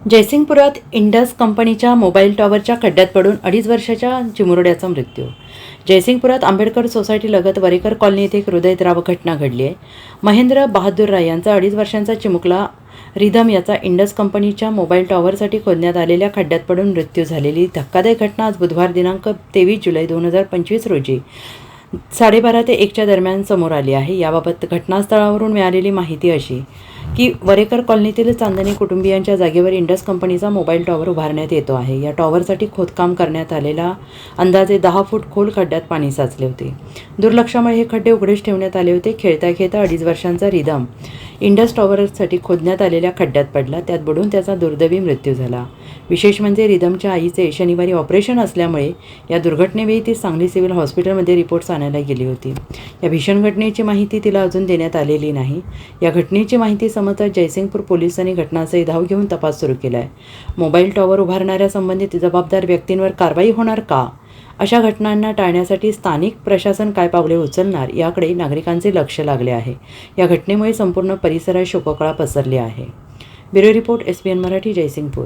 जयसिंगपुरात Indus कंपनीच्या mobile टॉवरच्या खड्ड्यात पडून 2.5 वर्षाच्या चिमुरड्याचा मृत्यू. जयसिंगपुरात आंबेडकर सोसायटी लगत वरेकर कॉलनी येथे एक हृदयद्रावक घटना घडली आहे. महेंद्र बहादूर राय यांचा 2.5 वर्षांचा चिमुकला रिधम याचा इंडस कंपनीच्या मोबाईल टॉवरसाठी खोदण्यात आलेल्या खड्ड्यात पडून मृत्यू झालेली धक्कादायक घटना आज बुधवार दिनांक 23 जुलै 2025 रोजी 12:30 ते 1च्या दरम्यान समोर आली आहे. याबाबत घटनास्थळावरून मिळालेली माहिती अशी की वरेकर कॉलनीतील चांदणी कुटुंबियांच्या जागेवर इंडस कंपनीचा मोबाईल टॉवर उभारण्यात येतो आहे. या टॉवरसाठी खोदकाम करण्यात आलेला अंदाजे 10 फूट खोल खड्ड्यात पाणी साचले होते. दुर्लक्षामुळे हे खड्डे उघडेच ठेवण्यात आले होते. खेळता 2.5 वर्षांचा रिधम इंडस टॉवरसाठी खोदण्यात आलेल्या खड्ड्यात पडला. त्यात बुडून त्याचा दुर्दैवी मृत्यू झाला. विशेष म्हणजे रिधमच्या आईचे शनिवारी ऑपरेशन असल्यामुळे या दुर्घटनेवेळी ती सांगली सिव्हिल हॉस्पिटलमध्ये रिपोर्ट्स आणायला गेली होती. या भीषण घटनेची माहिती तिला अजून देण्यात आलेली नाही. या घटनेची माहिती समजताच जयसिंगपूर पोलिसांनी घटनास्थळी धाव घेऊन तपास सुरू केला आहे. मोबाईल टॉवर उभारणाऱ्या संबंधित जबाबदार व्यक्तींवर कारवाई होणार का? अशा घटनांना टाळण्यासाठी स्थानिक प्रशासन काय पावले उचलणार याकडे नागरिकांचे लक्ष लागले आहे. या घटनेमुळे संपूर्ण परिसरात शोककळा पसरली आहे. Bureau report SBN Marathi, Jaysingpur.